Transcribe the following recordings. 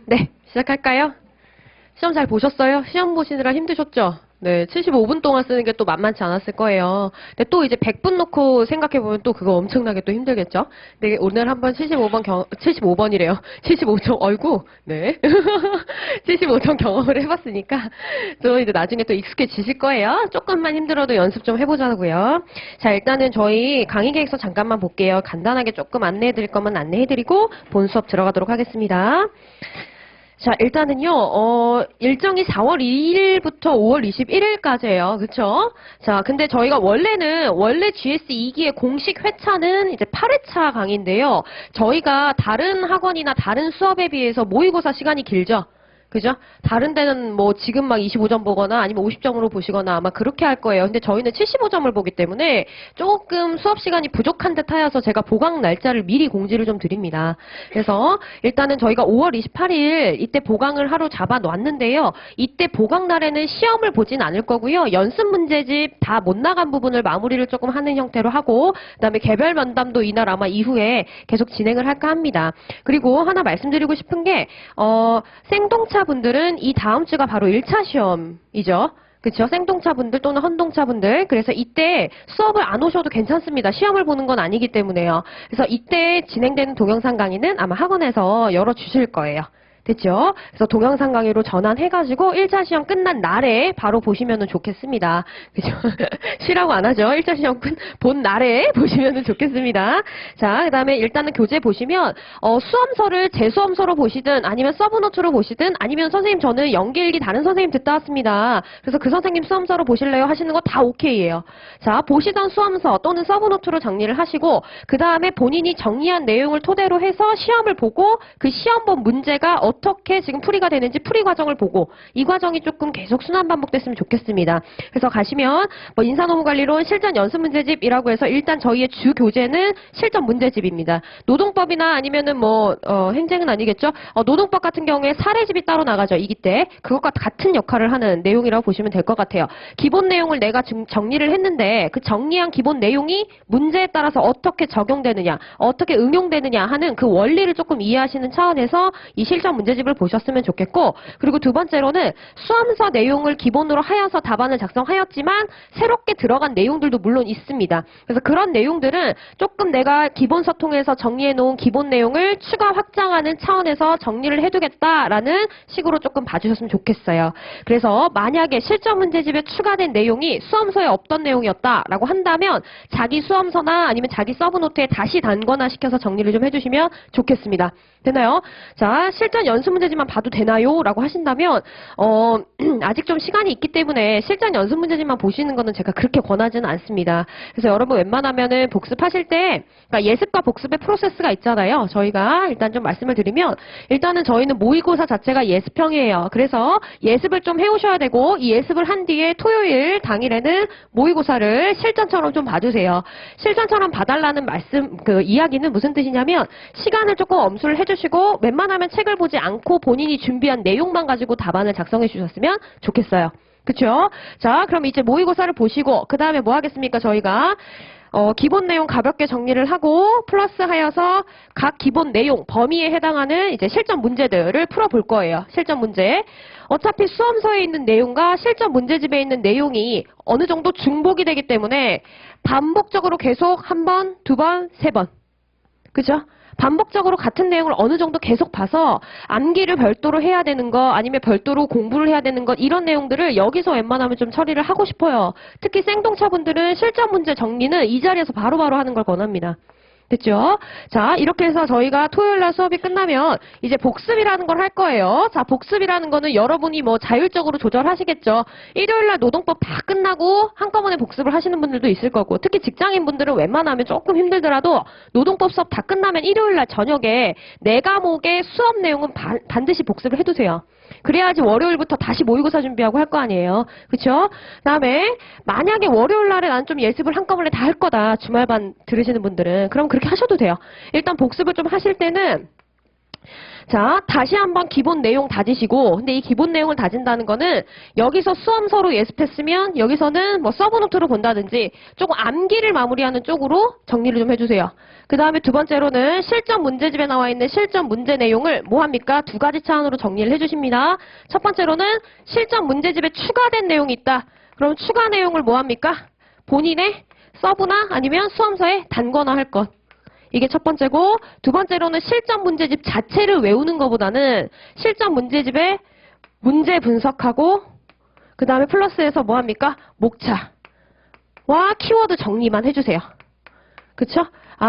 네, 시작할까요? 시험 잘 보셨어요? 시험 보시느라 힘드셨죠? 네, 75분 동안 쓰는 게 또 만만치 않았을 거예요. 근데 또 이제 100분 놓고 생각해보면 또 그거 엄청나게 또 힘들겠죠? 네, 오늘 한번 75번이래요. 75점, 어이구, 네. 75점 경험을 해봤으니까 또 이제 나중에 또 익숙해지실 거예요. 조금만 힘들어도 연습 좀 해보자고요. 자, 일단은 저희 강의 계획서 잠깐만 볼게요. 간단하게 조금 안내해드릴 거면 안내해드리고 본 수업 들어가도록 하겠습니다. 자, 일단은요, 일정이 4월 2일부터 5월 21일까지예요. 그쵸? 자, 근데 저희가 원래 GS 2기의 공식 회차는 이제 8회차 강의인데요. 저희가 다른 학원이나 다른 수업에 비해서 모의고사 시간이 길죠? 그죠? 다른 데는 뭐 지금 막 25점 보거나 아니면 50점으로 보시거나 아마 그렇게 할 거예요. 근데 저희는 75점을 보기 때문에 조금 수업 시간이 부족한 듯 하여서 제가 보강 날짜를 미리 공지를 좀 드립니다. 그래서 일단은 저희가 5월 28일 이때 보강을 하루 잡아 놨는데요. 이때 보강 날에는 시험을 보진 않을 거고요. 연습 문제집 다 못 나간 부분을 마무리를 조금 하는 형태로 하고 그다음에 개별 면담도 이날 아마 이후에 계속 진행을 할까 합니다. 그리고 하나 말씀드리고 싶은 게 생동차 분들은 이 다음 주가 바로 1차 시험이죠. 그렇죠? 생동차 분들 또는 헌동차 분들. 그래서 이때 수업을 안 오셔도 괜찮습니다. 시험을 보는 건 아니기 때문에요. 그래서 이때 진행되는 동영상 강의는 아마 학원에서 열어주실 거예요. 됐죠? 그래서 동영상 강의로 전환해가지고 1차 시험 끝난 날에 바로 보시면 좋겠습니다. 그죠? 쉬라고 안 하죠? 1차 시험 본 날에 보시면 좋겠습니다. 자, 그 다음에 일단은 교재 보시면, 수험서를 재수험서로 보시든 아니면 서브노트로 보시든 아니면 선생님 저는 연기일기 다른 선생님 듣다 왔습니다. 그래서 그 선생님 수험서로 보실래요? 하시는 거 다 오케이예요. 자, 보시던 수험서 또는 서브노트로 정리를 하시고 그 다음에 본인이 정리한 내용을 토대로 해서 시험을 보고 그 시험 본 문제가 어떻게 지금 풀이가 되는지 풀이 과정을 보고 이 과정이 조금 계속 순환 반복됐으면 좋겠습니다. 그래서 가시면 뭐 인사노무관리론 실전 연습 문제집이라고 해서 일단 저희의 주 교재는 실전 문제집입니다. 노동법이나 아니면은 뭐 행정은 아니겠죠? 노동법 같은 경우에 사례집이 따로 나가죠. 이기 때 그것과 같은 역할을 하는 내용이라고 보시면 될 것 같아요. 기본 내용을 내가 정리를 했는데 그 정리한 기본 내용이 문제에 따라서 어떻게 적용되느냐, 어떻게 응용되느냐 하는 그 원리를 조금 이해하시는 차원에서 이 실전 문제집을 보셨으면 좋겠고, 그리고 두 번째로는 수험서 내용을 기본으로 하여서 답안을 작성하였지만 새롭게 들어간 내용들도 물론 있습니다. 그래서 그런 내용들은 조금 내가 기본서 통해서 정리해 놓은 기본 내용을 추가 확장하는 차원에서 정리를 해두겠다라는 식으로 조금 봐주셨으면 좋겠어요. 그래서 만약에 실전 문제집에 추가된 내용이 수험서에 없던 내용이었다라고 한다면 자기 수험서나 아니면 자기 서브노트에 다시 단권화 시켜서 정리를 좀 해주시면 좋겠습니다. 되나요? 자, 실전 연습 문제집만 봐도 되나요? 라고 하신다면 아직 좀 시간이 있기 때문에 실전 연습 문제집만 보시는 거는 제가 그렇게 권하지는 않습니다. 그래서 여러분 웬만하면은 복습하실 때 그러니까 예습과 복습의 프로세스가 있잖아요. 저희가 일단 좀 말씀을 드리면 일단은 저희는 모의고사 자체가 예습형이에요. 그래서 예습을 좀 해오셔야 되고 이 예습을 한 뒤에 토요일 당일에는 모의고사를 실전처럼 좀 봐주세요. 실전처럼 봐달라는 이야기는 무슨 뜻이냐면 시간을 조금 엄수를 해주시고 웬만하면 책을 보지 않고 본인이 준비한 내용만 가지고 답안을 작성해 주셨으면 좋겠어요. 그쵸? 자, 그럼 이제 모의고사를 보시고 그 다음에 뭐 하겠습니까? 저희가 기본 내용 가볍게 정리를 하고 플러스 하여서 각 기본 내용 범위에 해당하는 이제 실전 문제들을 풀어볼 거예요. 실전 문제. 어차피 수험서에 있는 내용과 실전 문제집에 있는 내용이 어느 정도 중복이 되기 때문에 반복적으로 계속 한 번, 두 번, 세 번. 그죠? 반복적으로 같은 내용을 어느 정도 계속 봐서 암기를 별도로 해야 되는 거 아니면 별도로 공부를 해야 되는 것 이런 내용들을 여기서 웬만하면 좀 처리를 하고 싶어요. 특히 생동차분들은 실전 문제 정리는 이 자리에서 바로바로 하는 걸 권합니다. 됐죠? 자, 이렇게 해서 저희가 토요일날 수업이 끝나면 이제 복습이라는 걸 할 거예요. 자, 복습이라는 거는 여러분이 뭐 자율적으로 조절하시겠죠. 일요일날 노동법 다 끝나고 한꺼번에 복습을 하시는 분들도 있을 거고, 특히 직장인분들은 웬만하면 조금 힘들더라도 노동법 수업 다 끝나면 일요일날 저녁에 4과목의 수업 내용은 반드시 복습을 해두세요. 그래야지 월요일부터 다시 모의고사 준비하고 할 거 아니에요. 그쵸? 그다음에 만약에 월요일날에 난 좀 예습을 한꺼번에 다 할 거다. 주말반 들으시는 분들은. 그럼 그렇게 하셔도 돼요. 일단 복습을 좀 하실 때는 자, 다시 한번 기본 내용 다지시고, 근데 이 기본 내용을 다진다는 거는 여기서 수험서로 예습했으면 여기서는 뭐 서브노트로 본다든지 조금 암기를 마무리하는 쪽으로 정리를 좀 해주세요. 그 다음에 두 번째로는 실전 문제집에 나와 있는 실전 문제 내용을 뭐 합니까? 두 가지 차원으로 정리를 해주십니다. 첫 번째로는 실전 문제집에 추가된 내용이 있다. 그럼 추가 내용을 뭐 합니까? 본인의 서브나 아니면 수험서에 단권화할 것. 이게 첫 번째고, 두 번째로는 실전 문제집 자체를 외우는 것보다는 실전 문제집에 문제 분석하고 그 다음에 플러스해서 뭐 합니까? 목차와 키워드 정리만 해주세요. 그쵸?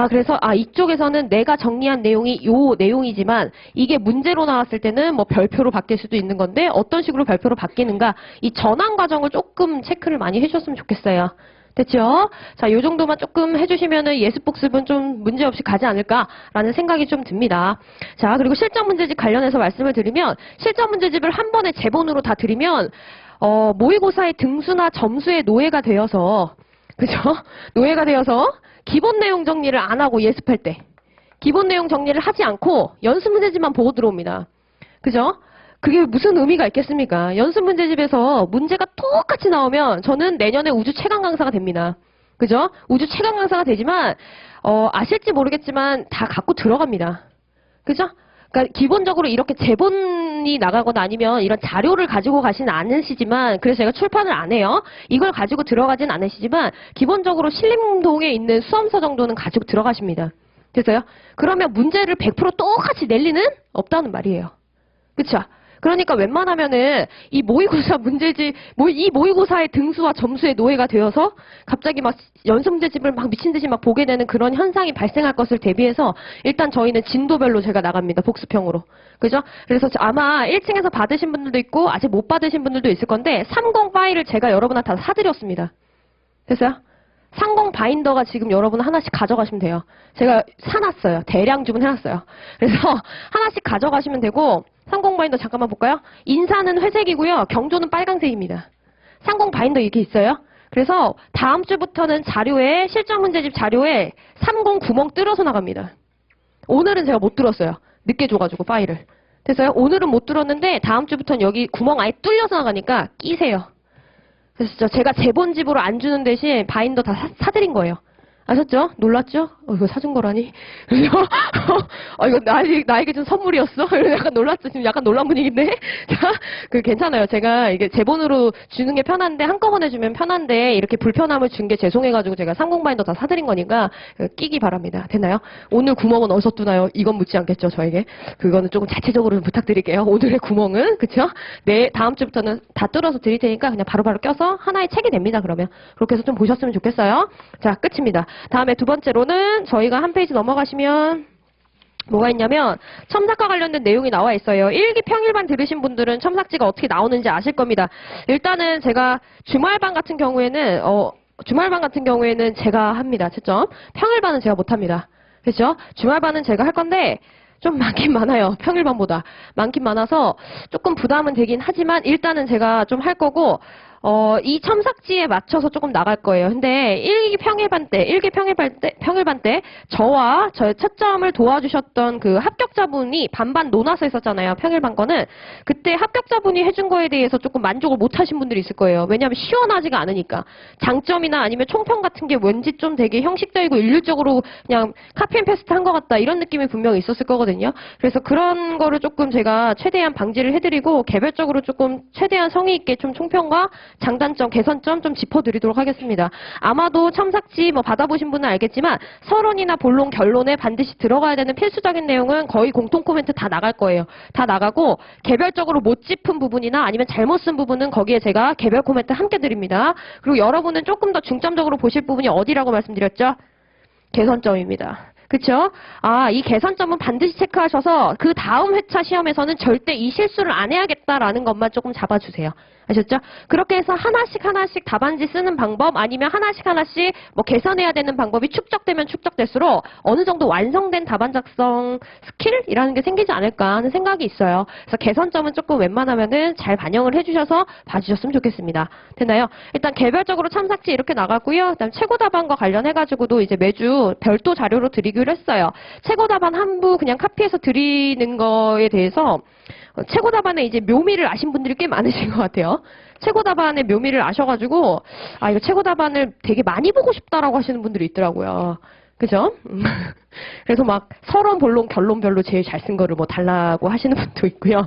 그래서 이쪽에서는 내가 정리한 내용이 요 내용이지만 이게 문제로 나왔을 때는 뭐 별표로 바뀔 수도 있는 건데 어떤 식으로 별표로 바뀌는가, 이 전환 과정을 조금 체크를 많이 해주셨으면 좋겠어요. 됐죠? 자, 요 정도만 조금 해주시면은 예습복습은 좀 문제없이 가지 않을까라는 생각이 좀 듭니다. 자, 그리고 실전 문제집 관련해서 말씀을 드리면, 실전 문제집을 한 번에 제본으로 다 드리면, 모의고사의 등수나 점수의 노예가 되어서, 그죠? 노예가 되어서 기본 내용 정리를 안 하고 예습할 때, 기본 내용 정리를 하지 않고 연습 문제집만 보고 들어옵니다. 그죠? 그게 무슨 의미가 있겠습니까? 연습 문제집에서 문제가 똑같이 나오면 저는 내년에 우주 최강 강사가 됩니다. 그죠? 우주 최강 강사가 되지만 아실지 모르겠지만 다 갖고 들어갑니다. 그죠? 그러니까 기본적으로 이렇게 제본이 나가거나 아니면 이런 자료를 가지고 가진 않으시지만, 그래서 제가 출판을 안 해요. 이걸 가지고 들어가진 않으시지만 기본적으로 신림동에 있는 수험서 정도는 가지고 들어가십니다. 됐어요? 그러면 문제를 100% 똑같이 낼 리는 없다는 말이에요. 그쵸? 그러니까 웬만하면은 이 모의고사 문제집, 이 모의고사의 등수와 점수의 노예가 되어서 갑자기 막 연습 문제집을 막 미친 듯이 막 보게 되는 그런 현상이 발생할 것을 대비해서 일단 저희는 진도별로 제가 나갑니다. 복습형으로. 그죠? 그래서 아마 1층에서 받으신 분들도 있고 아직 못 받으신 분들도 있을 건데 30 파일을 제가 여러분한테 다 사드렸습니다. 됐어요? 30 바인더가 지금 여러분 하나씩 가져가시면 돼요. 제가 사놨어요. 대량 주문해놨어요. 그래서 하나씩 가져가시면 되고, 30 바인더 잠깐만 볼까요? 인사는 회색이고요. 경조는 빨간색입니다. 30 바인더 이렇게 있어요. 그래서 다음 주부터는 자료에, 실전 문제집 자료에 30 구멍 뚫어서 나갑니다. 오늘은 제가 못 뚫었어요. 늦게 줘가지고 파일을. 됐어요? 오늘은 못 뚫었는데 다음 주부터는 여기 구멍 아예 뚫려서 나가니까 끼세요. 그래서 제가 제본집으로 안 주는 대신 바인더 다 사드린 거예요. 아셨죠? 놀랐죠? 이거 사준 거라니? 그래서, 이거 나에게 준 선물이었어? 약간 놀랐죠? 지금 약간 놀란 분위기인데? 자, 괜찮아요. 제가 이게 제본으로 주는 게 편한데, 한꺼번에 주면 편한데, 이렇게 불편함을 준 게 죄송해가지고 제가 30 바인더 다 사드린 거니까, 끼기 바랍니다. 됐나요? 오늘 구멍은 어디서 뚜나요? 이건 묻지 않겠죠, 저에게? 그거는 조금 자체적으로 좀 부탁드릴게요. 오늘의 구멍은, 그쵸? 네, 다음 주부터는 다 뚫어서 드릴 테니까 그냥 바로바로 껴서 하나의 책이 됩니다, 그러면. 그렇게 해서 좀 보셨으면 좋겠어요. 자, 끝입니다. 다음에 두 번째로는 저희가 한 페이지 넘어가시면 뭐가 있냐면 첨삭과 관련된 내용이 나와 있어요. 1기 평일반 들으신 분들은 첨삭지가 어떻게 나오는지 아실 겁니다. 일단은 제가 주말반 같은 경우에는 제가 합니다. 채점. 평일반은 제가 못합니다. 그렇죠? 주말반은 제가 할 건데 좀 많긴 많아요. 평일반보다. 많긴 많아서 조금 부담은 되긴 하지만 일단은 제가 좀 할 거고, 이 첨삭지에 맞춰서 조금 나갈 거예요. 근데 1기 평일반 때 저와 저의 채점을 도와주셨던 그 합격자분이 반반 논아서 했었잖아요. 평일반 거는. 그때 합격자분이 해준 거에 대해서 조금 만족을 못 하신 분들이 있을 거예요. 왜냐하면 시원하지가 않으니까. 장점이나 아니면 총평 같은 게 왠지 좀 되게 형식적이고 일률적으로 그냥 카피앤페스트 한 것 같다. 이런 느낌이 분명히 있었을 거거든요. 그래서 그런 거를 조금 제가 최대한 방지를 해드리고 개별적으로 조금 최대한 성의 있게 좀 총평과 장단점, 개선점 좀 짚어드리도록 하겠습니다. 아마도 첨삭지 받아보신 분은 알겠지만 서론이나 본론, 결론에 반드시 들어가야 되는 필수적인 내용은 거의 공통 코멘트 다 나갈 거예요. 다 나가고 개별적으로 못 짚은 부분이나 아니면 잘못 쓴 부분은 거기에 제가 개별 코멘트 함께 드립니다. 그리고 여러분은 조금 더 중점적으로 보실 부분이 어디라고 말씀드렸죠? 개선점입니다. 그쵸? 이 개선점은 반드시 체크하셔서 그 다음 회차 시험에서는 절대 이 실수를 안 해야겠다라는 것만 조금 잡아주세요. 아셨죠? 그렇게 해서 하나씩 답안지 쓰는 방법 아니면 하나씩 뭐 개선해야 되는 방법이 축적되면 축적될수록 어느 정도 완성된 답안 작성 스킬이라는 게 생기지 않을까 하는 생각이 있어요. 그래서 개선점은 조금 웬만하면은 잘 반영을 해주셔서 봐주셨으면 좋겠습니다. 됐나요? 일단 개별적으로 참삭지 이렇게 나가고요. 그다음 최고 답안과 관련해가지고도 이제 매주 별도 자료로 드리기로 했어요. 최고 답안 한 부 그냥 카피해서 드리는 거에 대해서 최고 답안에 이제 묘미를 아신 분들이 꽤 많으신 것 같아요. 최고 답안의 묘미를 아셔가지고, 아, 이거 최고 답안을 되게 많이 보고 싶다라고 하시는 분들이 있더라고요. 그죠? 그래서 막 서론, 본론, 결론별로 제일 잘 쓴 거를 뭐 달라고 하시는 분도 있고요.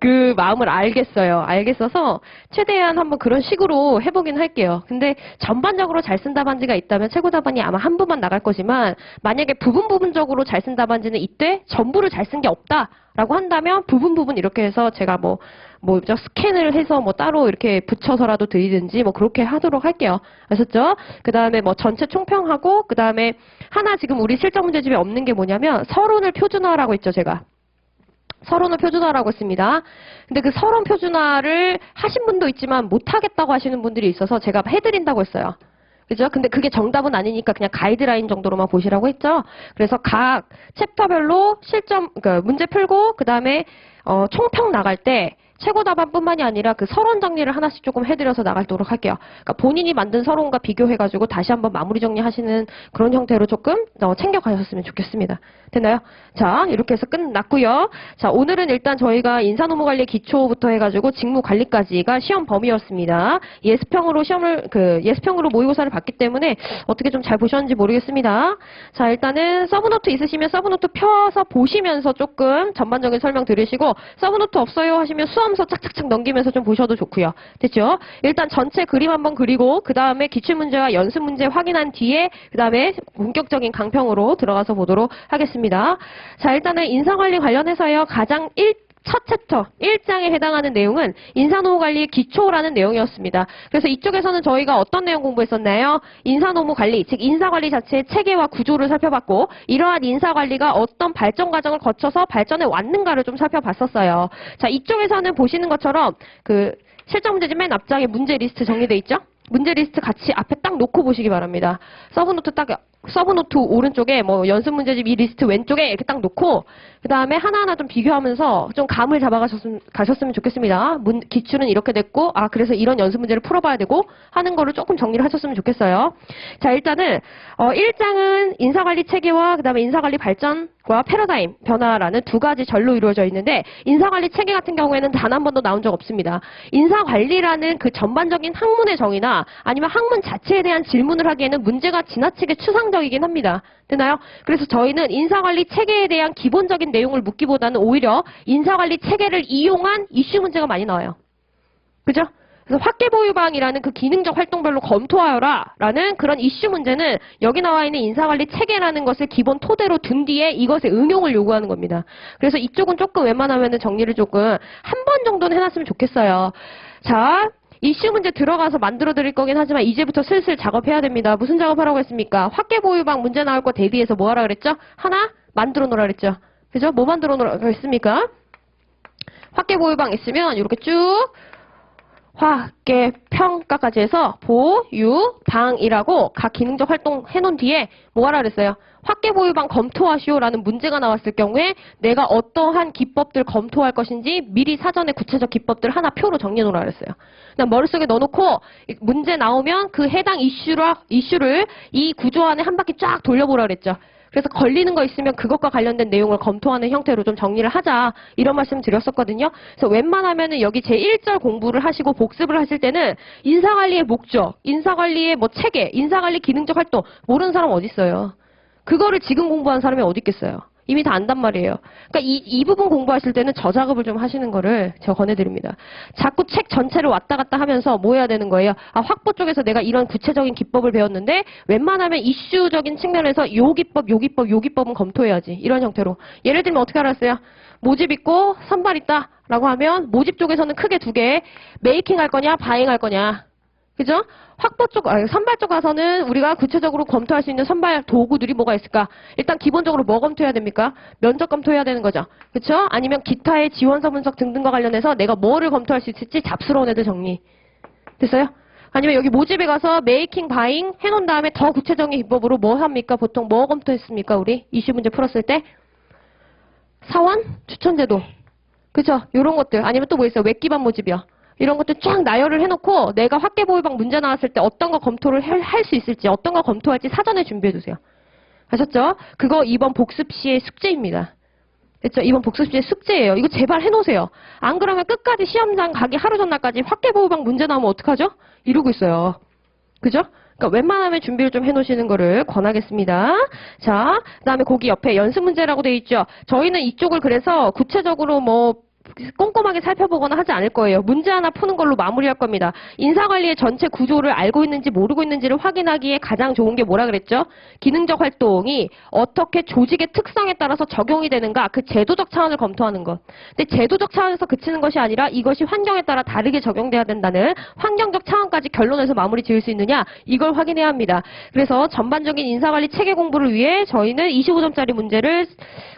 그 마음을 알겠어요. 알겠어서 최대한 한번 그런 식으로 해보긴 할게요. 근데 전반적으로 잘 쓴 답안지가 있다면 최고 답안이 아마 한 부만 나갈 거지만 만약에 부분적으로 잘 쓴 답안지는 이때 전부를 잘 쓴 게 없다라고 한다면 부분 이렇게 해서 제가 스캔을 해서 뭐 따로 이렇게 붙여서라도 드리든지 뭐 그렇게 하도록 할게요. 아셨죠? 그 다음에 뭐 전체 총평하고 그 다음에 하나 지금 우리 실전 문제집에 없는 게 뭐냐면 서론을 표준화라고 했죠, 제가. 서론을 표준화라고 했습니다. 근데 그 서론 표준화를 하신 분도 있지만 못하겠다고 하시는 분들이 있어서 제가 해드린다고 했어요. 그죠? 근데 그게 정답은 아니니까 그냥 가이드라인 정도로만 보시라고 했죠. 그래서 각 챕터별로 문제 풀고 그 다음에 총평 나갈 때 최고 답안뿐만이 아니라 그 서론 정리를 하나씩 조금 해드려서 나가도록 할게요. 그러니까 본인이 만든 서론과 비교해가지고 다시 한번 마무리 정리하시는 그런 형태로 조금 챙겨가셨으면 좋겠습니다. 됐나요? 자, 이렇게 해서 끝났고요. 자, 오늘은 일단 저희가 인사노무관리 기초부터 해가지고 직무관리까지가 시험 범위였습니다. 예습형으로 모의고사를 봤기 때문에 어떻게 좀 잘 보셨는지 모르겠습니다. 자, 일단은 서브노트 있으시면 서브노트 펴서 보시면서 조금 전반적인 설명 들으시고 서브노트 없어요 하시면 수험서 착착착 넘기면서 좀 보셔도 좋고요. 됐죠? 일단 전체 그림 한번 그리고 그 다음에 기출문제와 연습문제 확인한 뒤에 그 다음에 본격적인 강평으로 들어가서 보도록 하겠습니다. 자, 일단은 인사관리 관련해서요. 첫 챕터 1장에 해당하는 내용은 인사노무관리의 기초라는 내용이었습니다. 그래서 이쪽에서는 저희가 어떤 내용 공부했었나요? 인사노무관리, 즉 인사관리 자체의 체계와 구조를 살펴봤고 이러한 인사관리가 어떤 발전 과정을 거쳐서 발전해 왔는가를 좀 살펴봤었어요. 자, 이쪽에서는 보시는 것처럼 그 실전 문제집 맨 앞장에 문제 리스트 정리돼 있죠? 문제 리스트 같이 앞에 딱 놓고 보시기 바랍니다. 서브노트 오른쪽에 뭐 연습 문제집 이 리스트 왼쪽에 이렇게 딱 놓고 그 다음에 하나하나 좀 비교하면서 좀 감을 가셨으면 좋겠습니다. 기출은 이렇게 됐고 그래서 이런 연습 문제를 풀어봐야 되고 하는 거를 조금 정리를 하셨으면 좋겠어요. 자, 일단은 1장은 인사관리 체계와 그 다음에 인사관리 발전과 패러다임 변화라는 두 가지 절로 이루어져 있는데 인사관리 체계 같은 경우에는 단 한 번도 나온 적 없습니다. 인사관리라는 그 전반적인 학문의 정의나 아니면 학문 자체에 대한 질문을 하기에는 문제가 지나치게 추상적이긴 합니다. 되나요? 그래서 저희는 인사관리 체계에 대한 기본적인 내용을 묻기보다는 오히려 인사관리 체계를 이용한 이슈 문제가 많이 나와요. 그죠? 그래서 학계보유방이라는 그 기능적 활동별로 검토하여라 라는 그런 이슈 문제는 여기 나와 있는 인사관리 체계라는 것을 기본 토대로 둔 뒤에 이것의 응용을 요구하는 겁니다. 그래서 이쪽은 조금 웬만하면 정리를 조금 한 번 정도는 해놨으면 좋겠어요. 자, 이슈 문제 들어가서 만들어 드릴 거긴 하지만 이제부터 슬슬 작업해야 됩니다. 무슨 작업하라고 했습니까? 학계보유방 문제 나올 거 대비해서 뭐 하라 그랬죠? 하나 만들어 놓으라 그랬죠? 그죠? 뭐 만들어 놓으라 했습니까? 학계보유방 있으면 이렇게 쭉 화계 평가까지 해서 보유방이라고 각 기능적 활동 해놓은 뒤에 뭐 하라 그랬어요? 학계보유방 검토하시오라는 문제가 나왔을 경우에 내가 어떠한 기법들 검토할 것인지 미리 사전에 구체적 기법들 하나 표로 정리해 놓으라 그랬어요. 그냥 머릿속에 넣어놓고 문제 나오면 그 해당 이슈를 이 구조 안에 한 바퀴 쫙 돌려보라 그랬죠. 그래서 걸리는 거 있으면 그것과 관련된 내용을 검토하는 형태로 좀 정리를 하자 이런 말씀 드렸었거든요. 그래서 웬만하면은 여기 제1절 공부를 하시고 복습을 하실 때는 인사관리의 목적, 인사관리의 뭐 체계, 인사관리 기능적 활동 모르는 사람 어디 있어요. 그거를 지금 공부한 사람이 어디 있겠어요. 이미 다 안단 말이에요. 그러니까 이 부분 공부하실 때는 저작업을 좀 하시는 거를 제가 권해드립니다. 자꾸 책 전체를 왔다 갔다 하면서 뭐 해야 되는 거예요? 확보 쪽에서 내가 이런 구체적인 기법을 배웠는데 웬만하면 이슈적인 측면에서 요 기법은 검토해야지. 이런 형태로. 예를 들면 어떻게 알았어요? 모집 있고 선발 있다 라고 하면 모집 쪽에서는 크게 두 개. 메이킹 할 거냐 바잉 할 거냐. 그죠? 확보 쪽, 선발 쪽 가서는 우리가 구체적으로 검토할 수 있는 선발 도구들이 뭐가 있을까? 일단 기본적으로 뭐 검토해야 됩니까? 면접 검토해야 되는 거죠. 그쵸? 아니면 기타의 지원서 분석 등등과 관련해서 내가 뭐를 검토할 수 있을지 잡스러운 애들 정리. 됐어요? 아니면 여기 모집에 가서 메이킹, 바잉 해놓은 다음에 더 구체적인 기법으로 뭐 합니까? 보통 뭐 검토했습니까? 우리 이슈 문제 풀었을 때? 사원? 추천제도. 그쵸? 요런 것들. 아니면 또 뭐 있어요? 웹 기반 모집이요. 이런 것들 쫙 나열을 해놓고 내가 학계보유방 문제 나왔을 때 어떤 거 검토를 할 수 있을지, 어떤 거 검토할지 사전에 준비해두세요. 아셨죠? 그거 이번 복습 시의 숙제입니다. 됐죠? 이번 복습 시의 숙제예요. 이거 제발 해놓으세요. 안 그러면 끝까지 시험장 가기 하루 전날까지 학계보유방 문제 나오면 어떡하죠? 이러고 있어요. 그죠? 그러니까 웬만하면 준비를 좀 해놓으시는 거를 권하겠습니다. 자, 그 다음에 거기 옆에 연습 문제라고 돼 있죠. 저희는 이쪽을 그래서 구체적으로 뭐 꼼꼼하게 살펴보거나 하지 않을 거예요. 문제 하나 푸는 걸로 마무리할 겁니다. 인사관리의 전체 구조를 알고 있는지 모르고 있는지를 확인하기에 가장 좋은 게 뭐라 그랬죠? 기능적 활동이 어떻게 조직의 특성에 따라서 적용이 되는가, 그 제도적 차원을 검토하는 것. 근데 제도적 차원에서 그치는 것이 아니라 이것이 환경에 따라 다르게 적용돼야 된다는 환경적 차원까지 결론에서 마무리 지을 수 있느냐, 이걸 확인해야 합니다. 그래서 전반적인 인사관리 체계 공부를 위해 저희는 25점짜리 문제를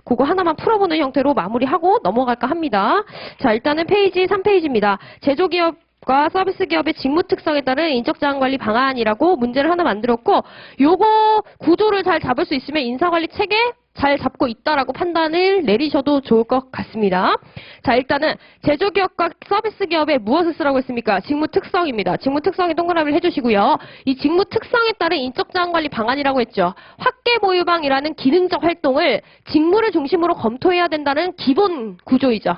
그거 하나만 풀어보는 형태로 마무리하고 넘어갈까 합니다. 자, 일단은 페이지 3페이지입니다. 제조기업과 서비스 기업의 직무 특성에 따른 인적자원관리 방안이라고 문제를 하나 만들었고, 요거 구조를 잘 잡을 수 있으면 인사관리 체계 잘 잡고 있다라고 판단을 내리셔도 좋을 것 같습니다. 자, 일단은 제조기업과 서비스 기업에 무엇을 쓰라고 했습니까? 직무 특성입니다. 직무 특성에 동그라미를 해주시고요. 이 직무 특성에 따른 인적자원관리 방안이라고 했죠. 학계보유방이라는 기능적 활동을 직무를 중심으로 검토해야 된다는 기본 구조이죠.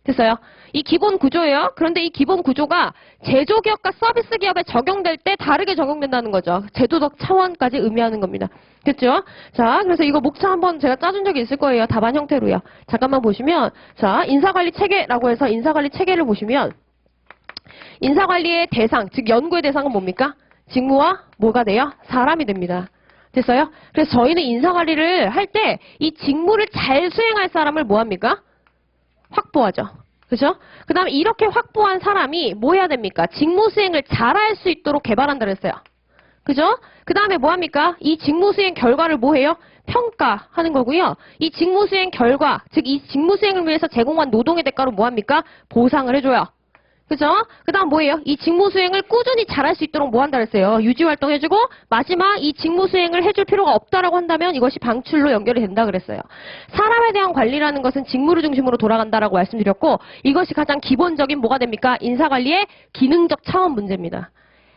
됐어요? 이 기본 구조예요. 그런데 이 기본 구조가 제조기업과 서비스 기업에 적용될 때 다르게 적용된다는 거죠. 제도적 차원까지 의미하는 겁니다. 됐죠? 자, 그래서 이거 목차 한번 제가 짜준 적이 있을 거예요. 답안 형태로요. 잠깐만 보시면, 자, 인사관리 체계라고 해서 인사관리 체계를 보시면, 인사관리의 대상, 즉 연구의 대상은 뭡니까? 직무와 뭐가 돼요? 사람이 됩니다. 됐어요? 그래서 저희는 인사관리를 할 때 이 직무를 잘 수행할 사람을 뭐 합니까? 확보하죠. 그죠? 그 다음에 이렇게 확보한 사람이 뭐 해야 됩니까? 직무 수행을 잘할 수 있도록 개발한다 그랬어요. 그죠? 그 다음에 뭐 합니까? 이 직무 수행 결과를 뭐 해요? 평가하는 거고요. 이 직무 수행 결과, 즉 이 직무 수행을 위해서 제공한 노동의 대가로 뭐 합니까? 보상을 해줘요. 그죠? 그 다음 뭐예요? 이 직무 수행을 꾸준히 잘할 수 있도록 뭐 한다 그랬어요? 유지 활동 해주고, 마지막 이 직무 수행을 해줄 필요가 없다라고 한다면 이것이 방출로 연결이 된다 그랬어요. 사람에 대한 관리라는 것은 직무를 중심으로 돌아간다라고 말씀드렸고, 이것이 가장 기본적인 뭐가 됩니까? 인사관리의 기능적 차원 문제입니다.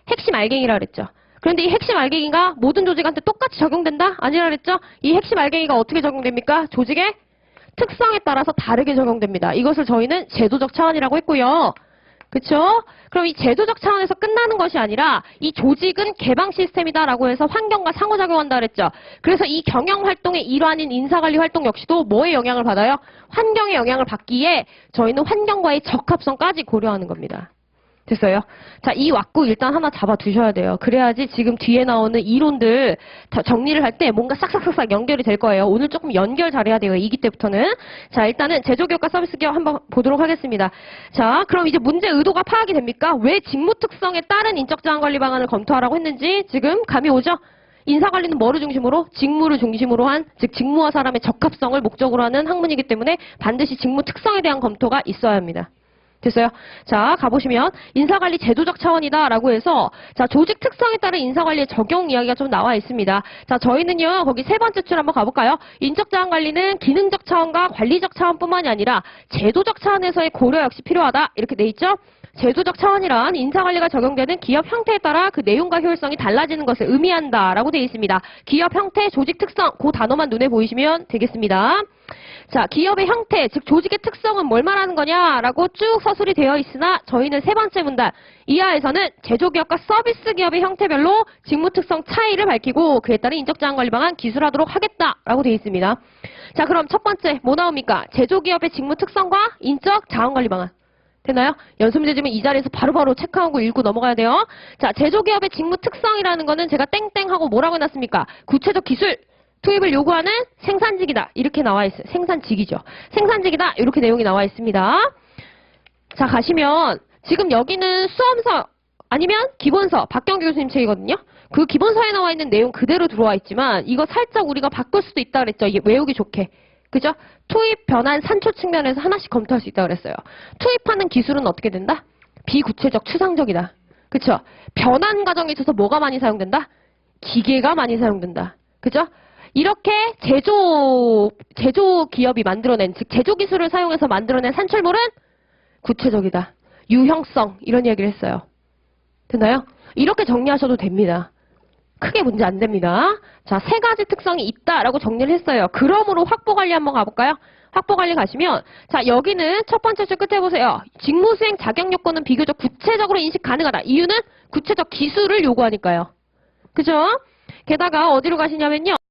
핵심 알갱이라 그랬죠. 그런데 이 핵심 알갱이가 모든 조직한테 똑같이 적용된다? 아니라 그랬죠? 이 핵심 알갱이가 어떻게 적용됩니까? 조직의 특성에 따라서 다르게 적용됩니다. 이것을 저희는 제도적 차원이라고 했고요. 그쵸? 그럼 이 제도적 차원에서 끝나는 것이 아니라 이 조직은 개방 시스템이다라고 해서 환경과 상호작용한다 그랬죠. 그래서 이 경영활동의 일환인 인사관리 활동 역시도 뭐의 영향을 받아요? 환경의 영향을 받기에 저희는 환경과의 적합성까지 고려하는 겁니다. 됐어요? 자, 이 왁구 일단 하나 잡아두셔야 돼요. 그래야지 지금 뒤에 나오는 이론들 다 정리를 할 때 뭔가 싹싹싹싹 연결이 될 거예요. 오늘 조금 연결 잘해야 돼요. 2기 때부터는. 자, 일단은 제조기업과 서비스 기업 한번 보도록 하겠습니다. 자, 그럼 이제 문제 의도가 파악이 됩니까? 왜 직무 특성에 따른 인적자원관리 방안을 검토하라고 했는지 지금 감이 오죠? 인사관리는 뭐를 중심으로? 직무를 중심으로 한, 즉 직무와 사람의 적합성을 목적으로 하는 학문이기 때문에 반드시 직무 특성에 대한 검토가 있어야 합니다. 됐어요? 자, 가보시면 인사관리 제도적 차원이다라고 해서 자, 조직 특성에 따른 인사관리의 적용 이야기가 좀 나와 있습니다. 자, 저희는요 거기 세 번째 줄 한번 가볼까요? 인적자원관리는 기능적 차원과 관리적 차원뿐만이 아니라 제도적 차원에서의 고려 역시 필요하다 이렇게 돼 있죠? 제도적 차원이란 인사관리가 적용되는 기업 형태에 따라 그 내용과 효율성이 달라지는 것을 의미한다라고 되어 있습니다. 기업 형태, 조직 특성 그 단어만 눈에 보이시면 되겠습니다. 자, 기업의 형태, 즉 조직의 특성은 뭘 말하는 거냐라고 쭉 서술이 되어 있으나 저희는 세 번째 문단 이하에서는 제조기업과 서비스 기업의 형태별로 직무 특성 차이를 밝히고 그에 따른 인적자원관리 방안 기술하도록 하겠다라고 되어 있습니다. 자, 그럼 첫 번째 뭐 나옵니까? 제조기업의 직무 특성과 인적자원관리 방안. 되나요? 연습문제지면 이 자리에서 바로바로 체크하고 읽고 넘어가야 돼요. 자, 제조기업의 직무 특성이라는 거는 제가 땡땡하고 뭐라고 해놨습니까? 구체적 기술 투입을 요구하는 생산직이다. 이렇게 나와 있어요. 생산직이죠. 생산직이다. 이렇게 내용이 나와 있습니다. 자, 가시면 지금 여기는 수험서 아니면 기본서, 박경규 교수님 책이거든요. 그 기본서에 나와 있는 내용 그대로 들어와 있지만 이거 살짝 우리가 바꿀 수도 있다 그랬죠. 이게 외우기 좋게. 그죠? 투입, 변환, 산초 측면에서 하나씩 검토할 수 있다 그랬어요. 투입하는 기술은 어떻게 된다? 비구체적, 추상적이다. 그쵸? 변환 과정에 있어서 뭐가 많이 사용된다? 기계가 많이 사용된다. 그죠? 이렇게 제조 기업이 만들어낸, 즉 제조 기술을 사용해서 만들어낸 산출물은 구체적이다. 유형성, 이런 얘기를 했어요. 됐나요? 이렇게 정리하셔도 됩니다. 크게 문제 안 됩니다. 자, 세 가지 특성이 있다라고 정리를 했어요. 그러므로 확보관리 한번 가볼까요? 확보관리 가시면, 자, 여기는 첫 번째 줄 끝에 보세요. 직무수행 자격요건은 비교적 구체적으로 인식 가능하다. 이유는 구체적 기술을 요구하니까요. 그죠? 게다가 어디로 가시냐면요.